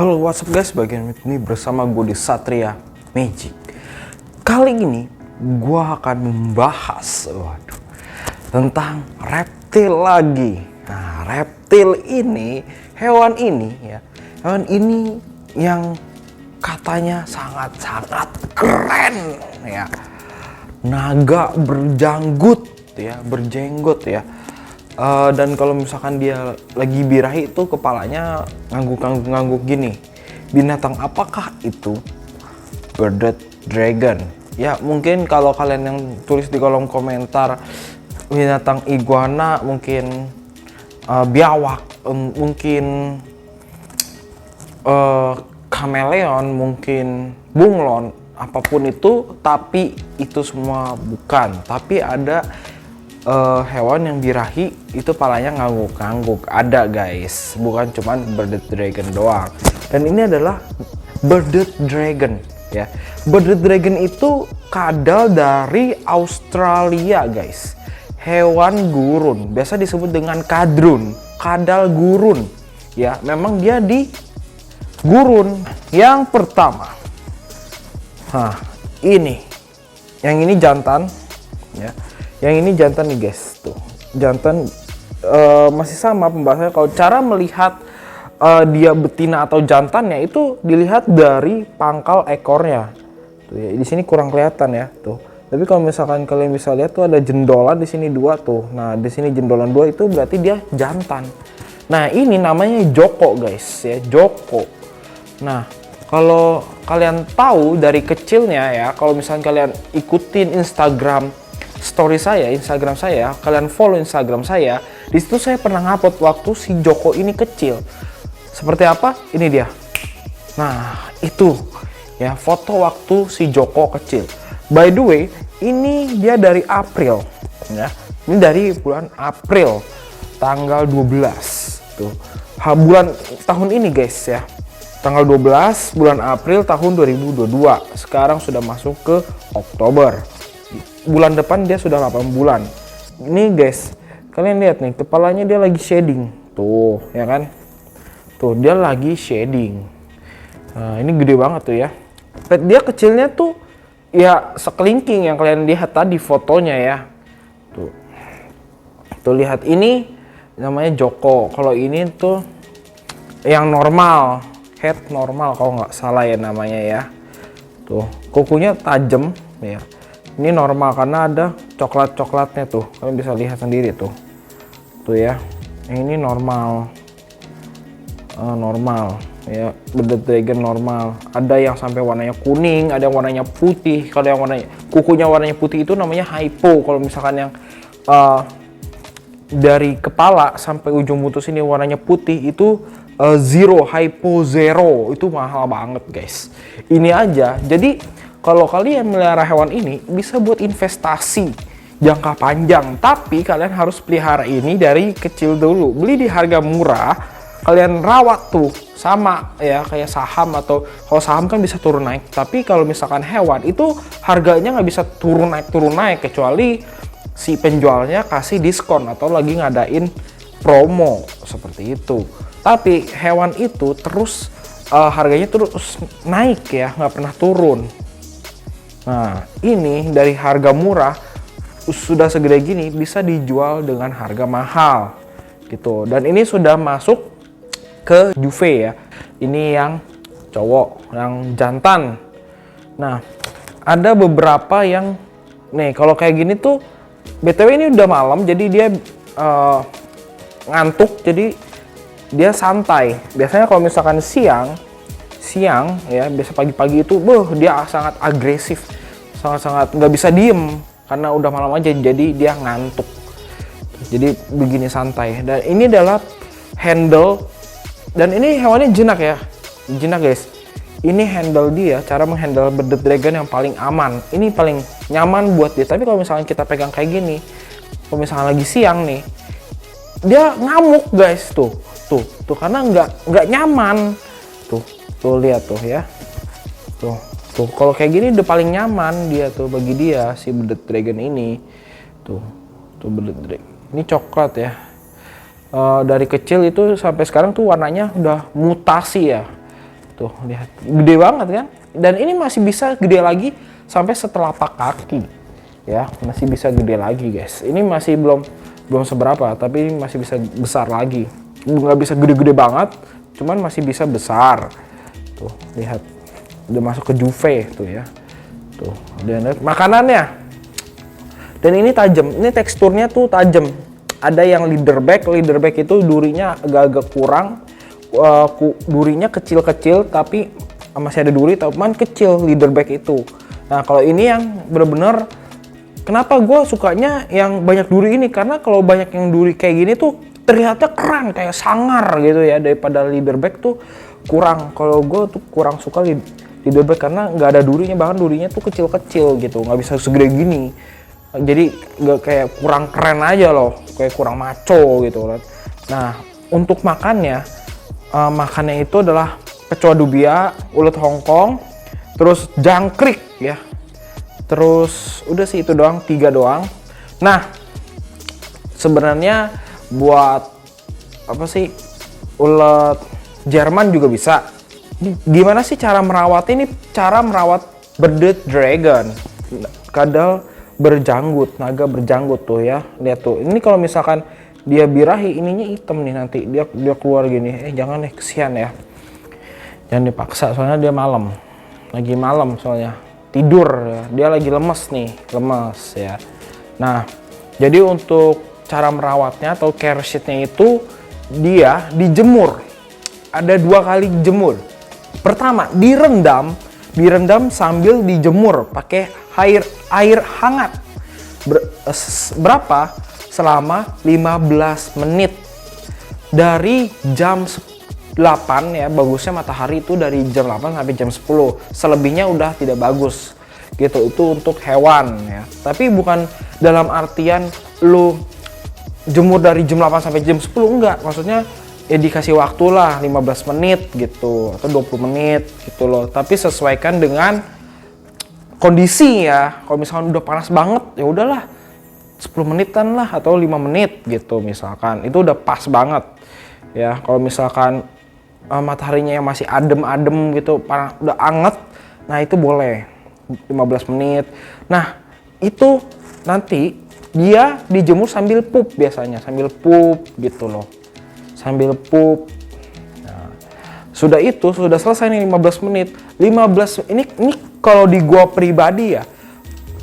Halo, what's up guys, bagian ini bersama gue di Satria Magic. Kali ini gue akan membahas tentang reptil lagi. Nah, reptil ini, hewan ini yang katanya sangat-sangat keren ya. Naga berjanggut ya, berjenggot ya. Dan kalau misalkan dia lagi birahi itu kepalanya ngangguk-ngangguk gini. Binatang apakah itu? Bearded dragon. Ya mungkin kalau kalian yang tulis di kolom komentar binatang iguana, mungkin biawak, mungkin kameleon, mungkin bunglon, apapun itu, tapi itu semua bukan. Tapi ada hewan yang birahi itu palanya ngangguk-ngangguk, ada guys, bukan cuman bearded dragon doang. Dan ini adalah bearded dragon ya. Bearded dragon itu kadal dari Australia guys, hewan gurun, biasa disebut dengan kadrun, kadal gurun ya. Memang dia di gurun. Yang pertama, ini jantan ya. Yang ini jantan nih guys, tuh jantan. Masih sama pembahasannya. Kalau cara melihat dia betina atau jantannya itu dilihat dari pangkal ekornya. Tuh ya, di sini kurang kelihatan ya tuh. Tapi kalau misalkan kalian bisa lihat tuh ada jendolan di sini dua tuh. Nah di sini jendolan dua itu berarti dia jantan. Nah ini namanya Joko guys ya, Joko. Nah kalau kalian tahu dari kecilnya ya, kalau misalkan kalian ikutin Instagram saya, kalian follow Instagram saya, di situ saya pernah ngupload waktu si Joko ini kecil. Seperti apa? Ini dia. Nah, itu ya foto waktu si Joko kecil. By the way, ini dia dari April ya. Ini dari bulan April tanggal 12 tuh. Bulan tahun ini guys ya. Tanggal 12 bulan April tahun 2022. Sekarang sudah masuk ke Oktober. Bulan depan dia sudah 8 bulan. Ini guys, kalian lihat nih, kepalanya dia lagi shading. Tuh, ya kan? Tuh, dia lagi shading. Nah, ini gede banget tuh ya. Dia kecilnya tuh ya sekelingking yang kalian lihat tadi fotonya ya. Tuh. Tuh lihat, ini namanya Joko. Kalau ini tuh yang normal, head normal kalau nggak salah ya namanya ya. Tuh, kukunya tajam ya. Ini normal karena ada coklat-coklatnya tuh. Kalian bisa lihat sendiri tuh. Tuh ya. Ini normal. Normal ya, bearded dragon normal. Ada yang sampai warnanya kuning, ada yang warnanya putih. Kalau yang warnanya kukunya warnanya putih itu namanya hypo. Kalau misalkan yang dari kepala sampai ujung buntut ini warnanya putih itu zero, hypo zero. Itu mahal banget guys. Ini aja. Jadi kalau kalian melihara hewan ini bisa buat investasi jangka panjang, tapi kalian harus pelihara ini dari kecil dulu. Beli di harga murah, kalian rawat tuh sama ya kayak saham, atau kalau saham kan bisa turun naik, tapi kalau misalkan hewan itu harganya nggak bisa turun naik kecuali si penjualnya kasih diskon atau lagi ngadain promo seperti itu. Tapi hewan itu terus harganya terus naik ya, nggak pernah turun. Nah, ini dari harga murah sudah segede gini bisa dijual dengan harga mahal gitu. Dan ini sudah masuk ke juve ya. Ini yang cowok, yang jantan. Nah, ada beberapa yang nih kalau kayak gini tuh BTW ini udah malam jadi dia ngantuk, jadi dia santai. Biasanya kalau misalkan siang ya, biasa pagi-pagi itu dia sangat agresif, sangat nggak bisa diem karena udah malam aja, jadi dia ngantuk, jadi begini santai. Dan ini adalah handle, dan ini hewannya jinak ya, jinak guys. Ini handle dia, cara menghandle bearded dragon yang paling aman, ini paling nyaman buat dia. Tapi kalau misalnya kita pegang kayak gini, kalau misalnya lagi siang nih, dia ngamuk guys, tuh karena nggak nyaman. Tuh lihat tuh ya, tuh kalau kayak gini udah paling nyaman dia tuh bagi dia si bearded dragon ini. Tuh bearded dragon ini coklat ya. Dari kecil itu sampai sekarang tuh warnanya udah mutasi ya. Tuh lihat, gede banget kan? Dan ini masih bisa gede lagi sampai setelapak kaki. Ya, masih bisa gede lagi guys. Ini masih belum seberapa, tapi ini masih bisa besar lagi. Nggak bisa gede-gede banget, cuman masih bisa besar. Tuh lihat, udah masuk ke juve tuh ya. Tuh, dan makanannya. Dan ini tajam, ini teksturnya tuh tajam. Ada yang leatherback itu durinya agak-agak kurang. Durinya kecil-kecil tapi masih ada duri, tapi kecil leatherback itu. Nah kalau ini yang bener-bener, kenapa gue sukanya yang banyak duri ini, karena kalau banyak yang duri kayak gini tuh terlihatnya keren, kayak sangar gitu ya, daripada leatherback tuh kurang. Kalau gue tuh kurang suka leatherback karena nggak ada durinya, bahkan durinya tuh kecil-kecil gitu, nggak bisa segede gini. Jadi nggak, kayak kurang keren aja loh, kayak kurang maco gitu kan. Nah untuk makannya itu adalah kecoa dubia, ulet Hongkong, terus jangkrik ya, terus udah sih itu doang, 3 doang. Nah sebenarnya buat apa sih, ulet Jerman juga bisa. Gimana sih cara merawat ini? Cara merawat bearded dragon, kadal berjanggut, naga berjanggut tuh ya. Lihat tuh, ini kalau misalkan dia birahi, ininya hitam nih, nanti dia keluar gini. Jangan deh, kesian ya, jangan dipaksa, soalnya dia lagi malam soalnya tidur ya. Dia lagi lemes ya. Nah jadi untuk cara merawatnya atau care sheetnya itu, dia dijemur, ada 2 kali jemur. Pertama direndam sambil dijemur pakai air hangat. Berapa? Selama 15 menit dari jam 8 ya, bagusnya matahari itu dari jam 8 sampai jam 10. Selebihnya udah tidak bagus gitu. Itu untuk hewan ya. Tapi bukan dalam artian lu jemur dari jam 8 sampai jam 10, enggak. Maksudnya ya dikasih waktu lah 15 menit gitu atau 20 menit gitu loh. Tapi sesuaikan dengan kondisi ya. Kalau misalkan udah panas banget, ya udahlah 10 menitan lah atau 5 menit gitu misalkan. Itu udah pas banget. Ya, kalau misalkan mataharinya yang masih adem gitu, udah anget, nah itu boleh 15 menit. Nah, itu nanti dia dijemur sambil pup biasanya, sambil pup gitu loh. Sambil pup. Nah, sudah selesai nih 15 menit. 15 ini kalau di gua pribadi ya.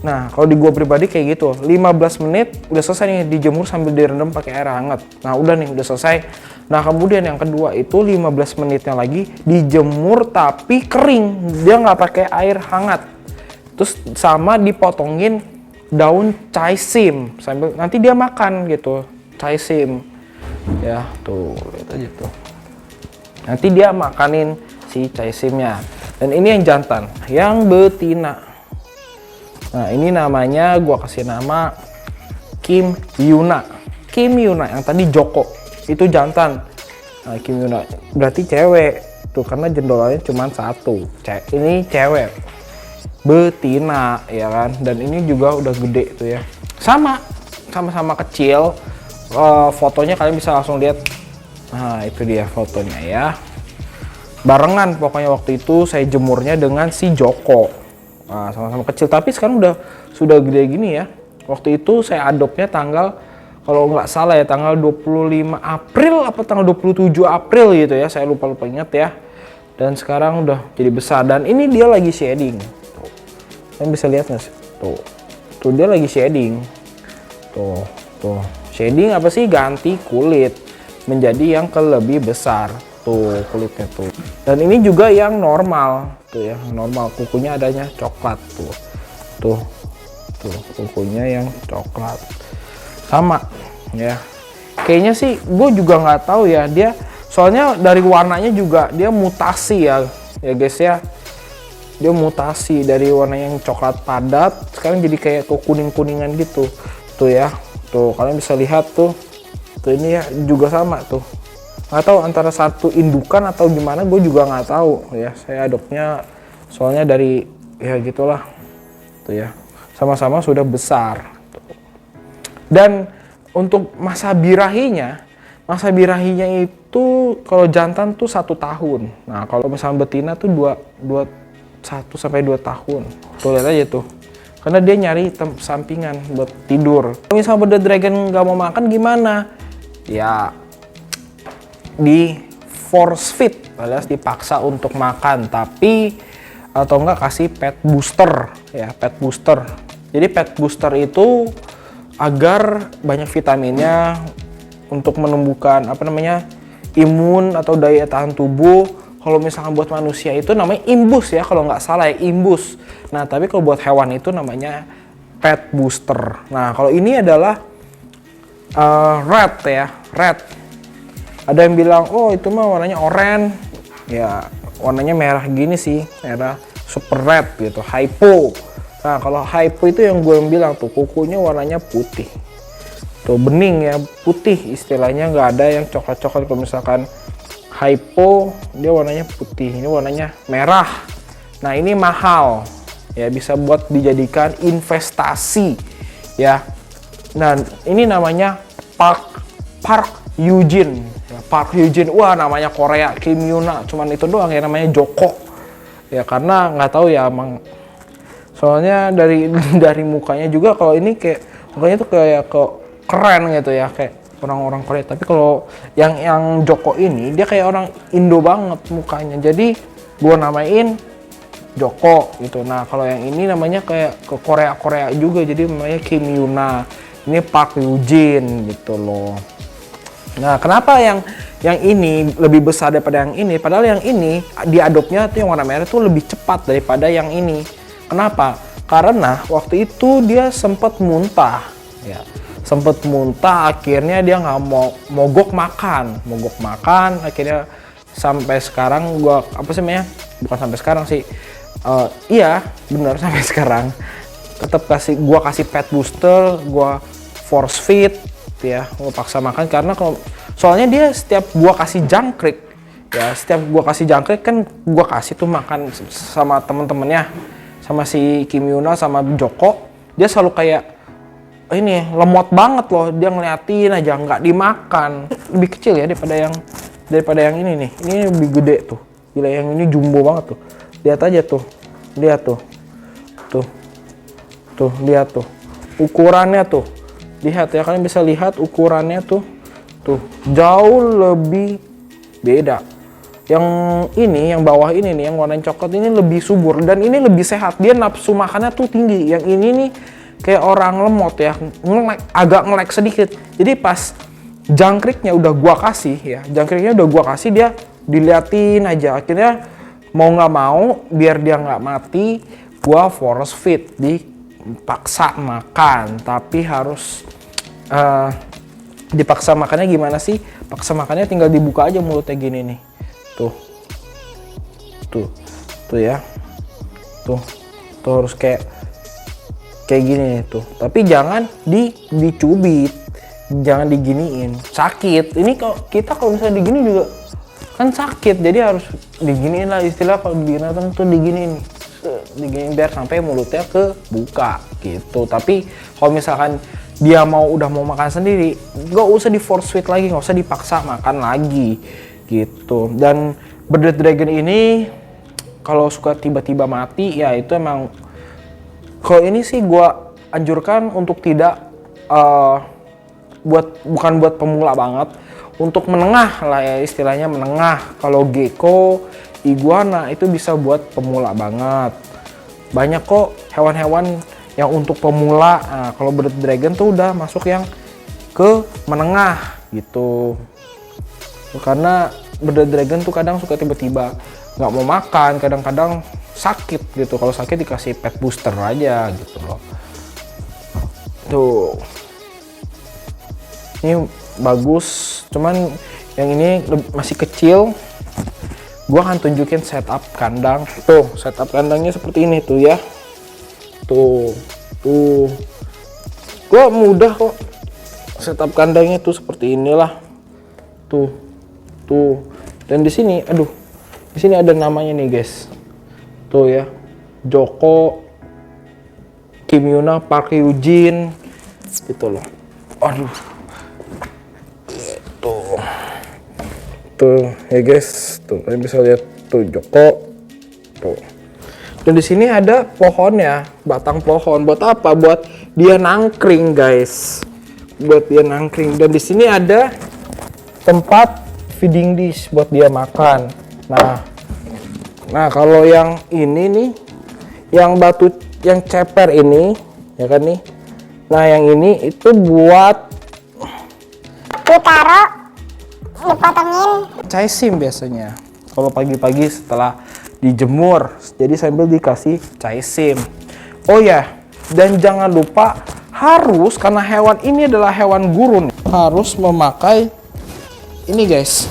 Nah, kalau di gua pribadi kayak gitu, 15 menit udah selesai nih dijemur sambil direndam pakai air hangat. Nah, udah nih, udah selesai. Nah, kemudian yang kedua itu 15 menitnya lagi dijemur tapi kering. Dia nggak pakai air hangat. Terus sama dipotongin daun chai sim sambil nanti dia makan gitu, chai sim. Ya, tuh, lihat aja tuh. Nanti dia makanin si chai simnya. Dan ini yang jantan, yang betina. Nah ini namanya, gua kasih nama Kim Yuna. Kim Yuna yang tadi Joko itu jantan. Nah Kim Yuna berarti cewek tuh, karena jendolannya cuma 1. Ini cewek betina ya kan. Dan ini juga udah gede tuh ya. Sama-sama kecil. Fotonya kalian bisa langsung lihat. Nah itu dia fotonya ya. Barengan pokoknya waktu itu saya jemurnya dengan si Joko. Nah, sama-sama kecil, tapi sekarang sudah gede gini ya. Waktu itu saya adopnya tanggal, kalau nggak salah ya, tanggal 25 April apa tanggal 27 April gitu ya. Saya lupa ingat ya. Dan sekarang udah jadi besar. Dan ini dia lagi shading. Tuh. Kalian bisa lihat nggak sih? Tuh dia lagi shading. Tuh. Shading apa sih? Ganti kulit menjadi yang lebih besar. Tuh kulitnya tuh. Dan ini juga yang normal. Tuh ya, normal, kukunya adanya coklat tuh kukunya yang coklat sama ya. Kayaknya sih gue juga nggak tahu ya, dia soalnya dari warnanya juga dia mutasi ya guys ya. Dia mutasi dari warna yang coklat padat sekarang jadi kayak kuning-kuningan gitu tuh ya. Tuh kalian bisa lihat tuh ini ya juga sama tuh. Nggak tahu antara satu indukan atau gimana, gue juga nggak tahu ya. Saya adopnya soalnya dari ya gitulah tuh ya, sama-sama sudah besar. Dan untuk masa Masa birahinya itu kalau jantan tuh 1 tahun. Nah kalau misalnya betina tuh 1 sampai 2 tahun. Tuh lihat aja tuh. Karena dia nyari sampingan buat tidur. Kalau misalnya bearded dragon nggak mau makan gimana? Ya di force feed alias dipaksa untuk makan, tapi atau enggak kasih pet booster ya, pet booster. Jadi pet booster itu agar banyak vitaminnya untuk menumbuhkan imun atau daya tahan tubuh. Kalau misalkan buat manusia itu namanya imbus ya, kalau nggak salah ya, imbus. Nah tapi kalau buat hewan itu namanya pet booster. Nah kalau ini adalah red ya, red. Ada yang bilang, oh itu mah warnanya oranye. Ya warnanya merah gini sih, merah super red gitu, hypo. Nah kalau hypo itu yang gue bilang tuh, kukunya warnanya putih. Tuh bening ya, putih istilahnya, nggak ada yang coklat-coklat. Kalau misalkan hypo dia warnanya putih, ini warnanya merah. Nah ini mahal ya, bisa buat dijadikan investasi ya. Nah ini namanya Park Eugene ya, Park Eugene. Wah namanya Korea, Kim Yuna, cuman itu doang ya namanya Joko ya, karena nggak tahu ya emang, soalnya dari mukanya juga, kalau ini kayak mukanya tuh kayak keren gitu ya, kayak orang-orang Korea. Tapi kalau yang Joko ini dia kayak orang Indo banget mukanya, jadi gua namain Joko gitu. Nah kalau yang ini namanya kayak ke Korea juga, jadi namanya Kim Yuna. Ini Park Eugene gitu loh. Nah kenapa yang ini lebih besar daripada yang ini, padahal yang ini diadopnya tuh yang warna merah tuh lebih cepat daripada yang ini. Kenapa? Karena waktu itu dia sempat muntah ya, sempet muntah, akhirnya dia nggak mau mogok makan, akhirnya sampai sekarang gua bukan sampai sekarang sih, iya bener sampai sekarang tetap gua kasih pet booster, gua force feed ya, gua paksa makan. Karena soalnya dia setiap gua kasih jangkrik ya, kan gua kasih tuh makan sama temen-temennya, sama si Kim Yuna sama Joko, dia selalu kayak ini lemot banget loh, dia ngeliatin aja nggak dimakan. Lebih kecil ya daripada yang ini nih, ini lebih gede tuh, gila, yang ini jumbo banget tuh. Lihat aja tuh, lihat tuh lihat tuh ukurannya tuh, lihat ya, kalian bisa lihat ukurannya tuh jauh lebih beda. Yang ini, yang bawah ini nih, yang warna coklat ini lebih subur dan ini lebih sehat, dia nafsu makannya tuh tinggi. Yang ini nih kayak orang lemot ya, agak ngelek sedikit. Jadi pas jangkriknya udah gua kasih ya, dia diliatin aja. Akhirnya mau nggak mau, biar dia nggak mati, gua force feed, dipaksa makan. Tapi harus dipaksa makannya gimana sih? Paksa makannya tinggal dibuka aja mulutnya gini nih. Tuh ya. Tuh harus kayak gini tuh. Tapi jangan dicubit, jangan diginiin, sakit. Ini kalau misalnya digini juga kan sakit, jadi harus diginiin lah, istilah kalau di binatang tuh diginiin biar sampai mulutnya kebuka gitu. Tapi kalau misalkan dia udah mau makan sendiri, nggak usah di force feed lagi, nggak usah dipaksa makan lagi gitu. Dan bearded dragon ini kalau suka tiba-tiba mati ya, itu emang, kalau ini sih gue anjurkan untuk tidak bukan buat pemula banget, untuk menengah lah ya, istilahnya menengah. Kalau gecko, iguana itu bisa buat pemula banget. Banyak kok hewan-hewan yang untuk pemula. Nah, kalau bearded dragon tuh udah masuk yang ke menengah gitu. Karena bearded dragon tuh kadang suka tiba-tiba nggak mau makan, kadang-kadang sakit gitu. Kalau sakit dikasih pet booster aja gitu loh. Tuh, ini bagus, cuman yang ini masih kecil. Gua akan tunjukin setup kandang. Tuh, setup kandangnya seperti ini tuh ya. Tuh. Gua mudah kok. Setup kandangnya tuh seperti inilah. Tuh. Dan di sini, di sini ada namanya nih guys. Tuh ya, Joko, Kim Yuna, Park Eugene, gitu loh. Aduh. Tuh. Gitu ya guys, tuh kalian bisa lihat tuh Joko tuh. Dan di sini ada pohonnya, batang pohon. Buat apa? Buat dia nangkring guys. Buat dia nangkring. Dan di sini ada tempat feeding dish buat dia makan. Nah kalau yang ini nih, yang batu, yang ceper ini, ya kan nih. Nah yang ini itu buat ditaruh, dipotongin. caisim biasanya. Kalau pagi-pagi setelah dijemur, jadi sambil dikasih caisim. Oh ya, dan jangan lupa harus, karena hewan ini adalah hewan gurun, harus memakai ini guys,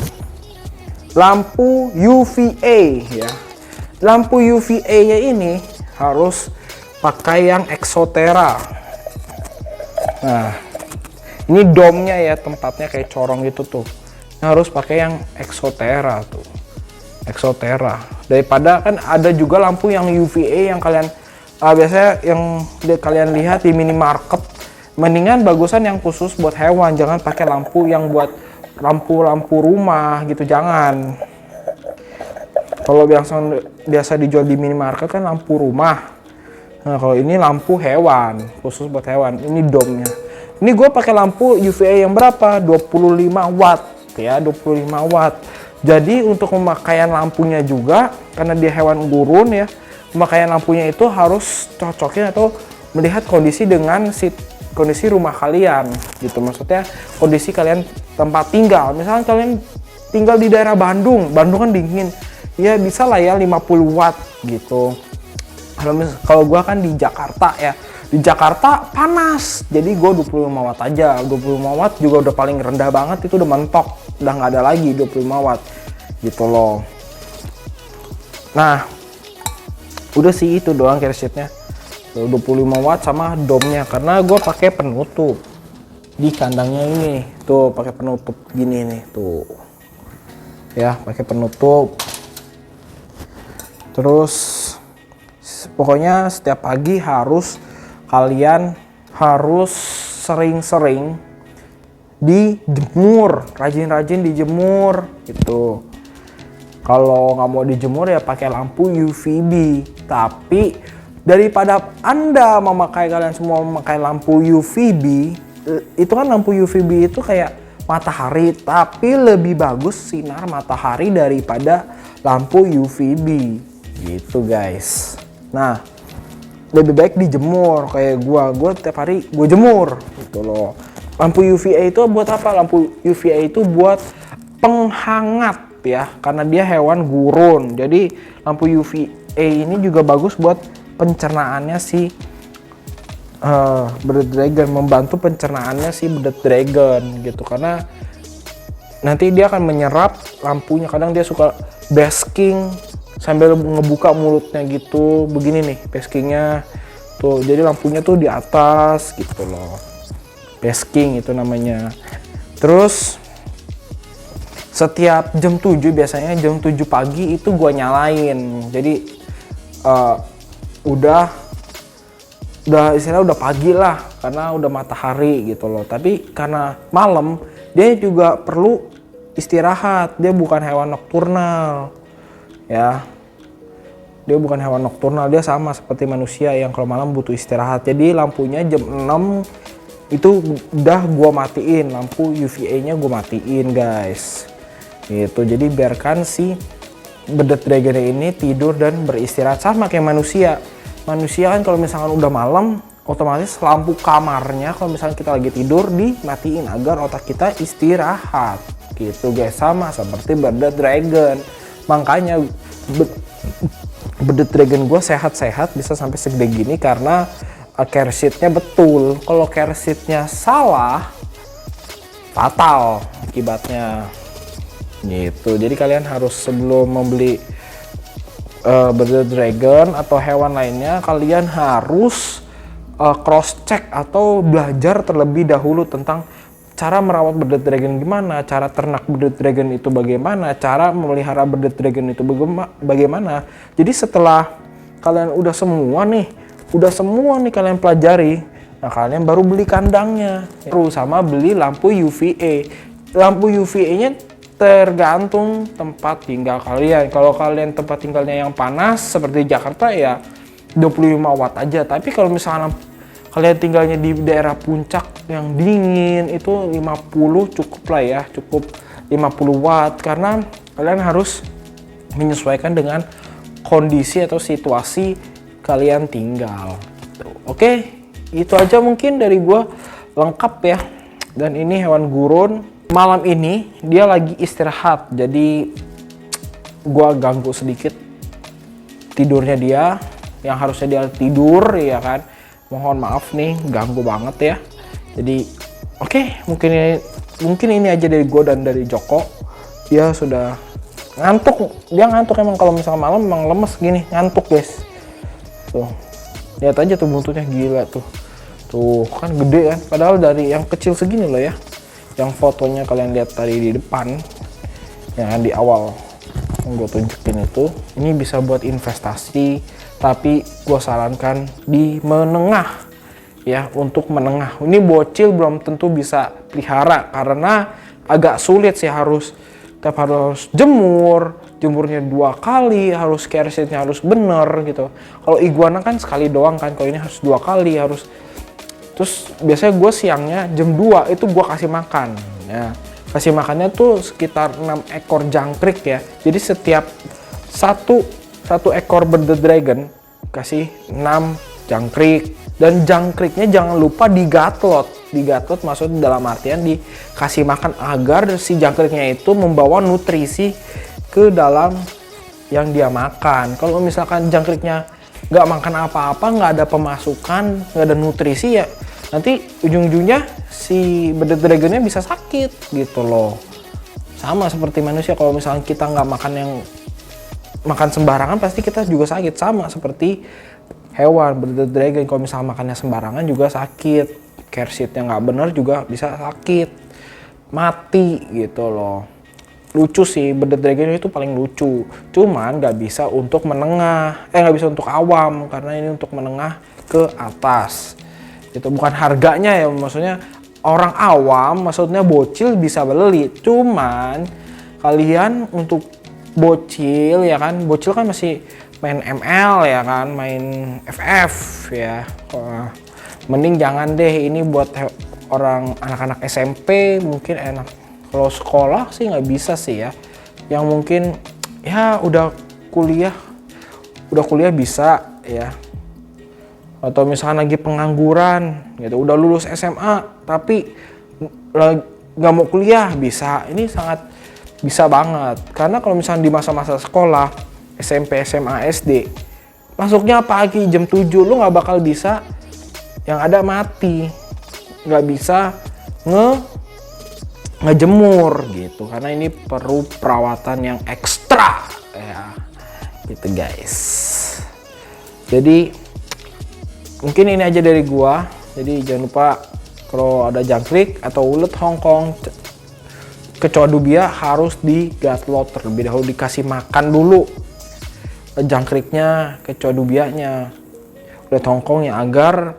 lampu UVA ya. Lampu UVA-nya ini harus pakai yang Exotera. Nah, ini domnya ya, tempatnya kayak corong gitu tuh. Harus pakai yang Exotera tuh. Exotera. Daripada kan ada juga lampu yang UVA yang kalian biasanya yang kalian lihat di minimarket. Mendingan bagusan yang khusus buat hewan, jangan pakai lampu yang buat lampu rumah gitu, jangan. Kalau biasa dijual di minimarket kan lampu rumah. Nah kalau ini lampu hewan, khusus buat hewan. Ini domnya. Ini gue pakai lampu UVA yang berapa? 25 watt ya, 25 watt. Jadi untuk pemakaian lampunya juga, karena dia hewan gurun ya, pemakaian lampunya itu harus cocokin atau melihat kondisi dengan kondisi rumah kalian gitu. Maksudnya kondisi kalian tempat tinggal. Misalnya kalian tinggal di daerah Bandung kan dingin, ya bisa lah ya 50 watt gitu. Kalau gua kan di Jakarta ya, di Jakarta panas, jadi gue 25 watt aja. 25 watt juga udah paling rendah banget, itu udah mentok, udah nggak ada lagi 25 watt gitu loh. Nah udah sih itu doang care sheetnya, 25 watt sama domnya, karena gue pakai penutup di kandangnya ini tuh, pakai penutup gini nih tuh ya, pakai penutup. Terus pokoknya setiap pagi kalian harus sering-sering dijemur, rajin-rajin dijemur gitu. Kalau nggak mau dijemur ya pakai lampu UVB. Tapi daripada Anda kalian semua memakai lampu UVB, itu kan lampu UVB itu kayak matahari, tapi lebih bagus sinar matahari daripada lampu UVB gitu guys. Nah lebih baik dijemur, kayak gua tiap hari gue jemur gitu loh. Lampu UVA itu buat apa? Lampu UVA itu buat penghangat ya, karena dia hewan gurun. Jadi lampu UVA ini juga bagus buat pencernaannya si bearded dragon, membantu pencernaannya si bearded dragon gitu, karena nanti dia akan menyerap lampunya. Kadang dia suka basking sambil ngebuka mulutnya gitu, begini nih baskingnya tuh, jadi lampunya tuh di atas gitu loh, basking itu namanya. Terus setiap jam 7, biasanya jam 7 pagi itu gua nyalain, jadi udah istilahnya udah pagi lah, karena udah matahari gitu loh. Tapi karena malam dia juga perlu istirahat, dia bukan hewan nokturnal ya, dia bukan hewan nokturnal, dia sama seperti manusia yang kalau malam butuh istirahat. Jadi lampunya jam 6 itu udah gua matiin, lampu UVA nya gua matiin guys gitu. Jadi biarkan si bearded dragon ini tidur dan beristirahat, sama kayak manusia kan kalau misalkan udah malam otomatis lampu kamarnya kalau misalkan kita lagi tidur dimatiin agar otak kita istirahat gitu guys. Sama seperti bearded dragon, makanya bearded dragon gue sehat-sehat bisa sampai segede gini karena care sheet-nya betul. Kalau care sheet-nya salah, fatal akibatnya gitu. Jadi kalian harus sebelum membeli bearded dragon atau hewan lainnya, kalian harus cross check atau belajar terlebih dahulu tentang cara merawat bearded dragon gimana, cara ternak bearded dragon itu bagaimana, cara memelihara bearded dragon itu bagaimana. Jadi setelah kalian udah semua nih kalian pelajari, nah kalian baru beli kandangnya, terus sama beli lampu UVA. Lampu UVA nya tergantung tempat tinggal kalian. Kalau kalian tempat tinggalnya yang panas seperti Jakarta ya 25 watt aja. Tapi kalau misalnya kalian tinggalnya di daerah puncak yang dingin itu 50 cukup lah ya, cukup 50 watt karena kalian harus menyesuaikan dengan kondisi atau situasi kalian tinggal. Oke, itu aja mungkin dari gua, lengkap ya. Dan ini hewan gurun. Malam ini dia lagi istirahat, jadi gua ganggu sedikit tidurnya dia yang harusnya dia tidur ya kan. Mohon maaf nih, ganggu banget ya. Jadi oke, mungkin ini aja dari gua dan dari Joko. Dia sudah ngantuk, dia ngantuk emang kalau misalnya malam emang lemes gini, ngantuk guys. Tuh, lihat aja tuh buntutnya, gila tuh. Tuh kan gede kan, padahal dari yang kecil segini loh ya. Yang fotonya kalian lihat tadi di depan, yang di awal yang gue tunjukin itu, ini bisa buat investasi, tapi gue sarankan di menengah ya, untuk menengah. Ini bocil belum tentu bisa pelihara karena agak sulit sih, harus jemurnya 2 kali, harus care sheet-nya harus bener gitu. Kalau iguana kan sekali doang kan, kalau ini harus 2 kali harus. Terus biasanya gue siangnya jam 2 itu gue kasih makan ya. Kasih makannya tuh sekitar 6 ekor jangkrik ya. Jadi setiap satu ekor bearded dragon kasih 6 jangkrik. Dan jangkriknya jangan lupa digatlot. Digatlot maksudnya dalam artian dikasih makan agar si jangkriknya itu membawa nutrisi ke dalam yang dia makan. Kalau misalkan jangkriknya nggak makan apa-apa, nggak ada pemasukan, nggak ada nutrisi ya, nanti ujung-ujungnya si bearded dragonnya bisa sakit gitu loh. Sama seperti manusia, kalau misalnya kita nggak makan sembarangan pasti kita juga sakit. Sama seperti hewan bearded dragon, kalau misalnya makannya sembarangan juga sakit. Care sheet-nya nggak bener juga bisa sakit, mati gitu loh. Lucu sih, bearded dragon itu paling lucu. Cuman nggak bisa untuk menengah, nggak bisa untuk awam, karena ini untuk menengah ke atas. Itu bukan harganya ya, maksudnya orang awam, maksudnya bocil bisa beli. Cuman kalian untuk bocil ya kan, bocil kan masih main ML ya kan, main FF ya. Mending jangan deh, ini buat orang anak-anak SMP mungkin enak. Kalau sekolah sih nggak bisa sih ya. Yang mungkin ya udah kuliah bisa ya. Atau misalkan lagi pengangguran gitu, udah lulus SMA tapi nggak mau kuliah, bisa. Ini sangat bisa banget. Karena kalau misalnya di masa-masa sekolah, SMP, SMA, SD, masuknya pagi jam 7, lu nggak bakal bisa, yang ada mati. Nggak bisa ngejemur gitu, karena ini perlu perawatan yang ekstra ya gitu guys. Jadi mungkin ini aja dari gua. Jadi jangan lupa kalau ada jangkrik atau ulet Hongkong, kecoa dubia harus digatlot terlebih dahulu, dikasih makan dulu jangkriknya, kecoa dubianya, ulet Hongkong ya, agar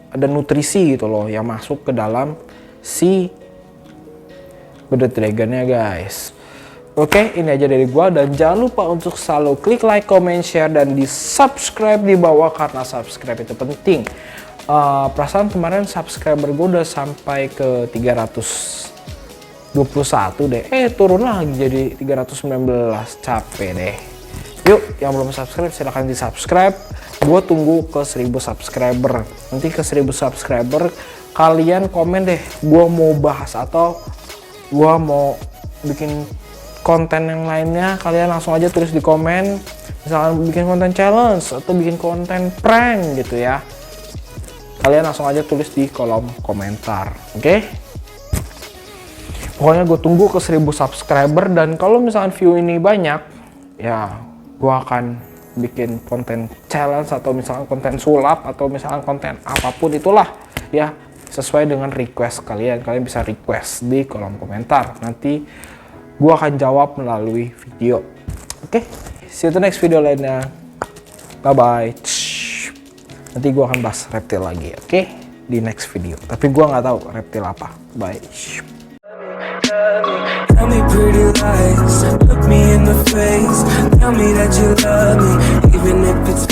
ada nutrisi gitu loh yang masuk ke dalam si bearded dragonnya guys. Oke, ini aja dari gua, dan jangan lupa untuk selalu klik like, comment, share, dan di subscribe di bawah karena subscribe itu penting. Perasaan kemarin subscriber gue udah sampai ke 321 deh. Turun lagi jadi 319, capek deh. Yuk, yang belum subscribe silahkan di subscribe. Gue tunggu ke 1000 subscriber. Nanti ke 1000 subscriber kalian komen deh, gue mau bahas atau gue mau bikin konten yang lainnya. Kalian langsung aja tulis di komen, misalkan bikin konten challenge atau bikin konten prank gitu ya, kalian langsung aja tulis di kolom komentar. Oke? Pokoknya gue tunggu ke 1000 subscriber, dan kalau misalkan view ini banyak ya gue akan bikin konten challenge atau misalkan konten sulap atau misalkan konten apapun itulah ya, sesuai dengan request kalian. Kalian bisa request di kolom komentar, nanti gue akan jawab melalui video. Oke, see you to next video lainnya. Bye bye. Nanti gue akan bahas reptil lagi, oke? Di next video. Tapi gue nggak tahu reptil apa. Bye. Tell me pretty lies, look me in the face. Tell me that you love me, even if it's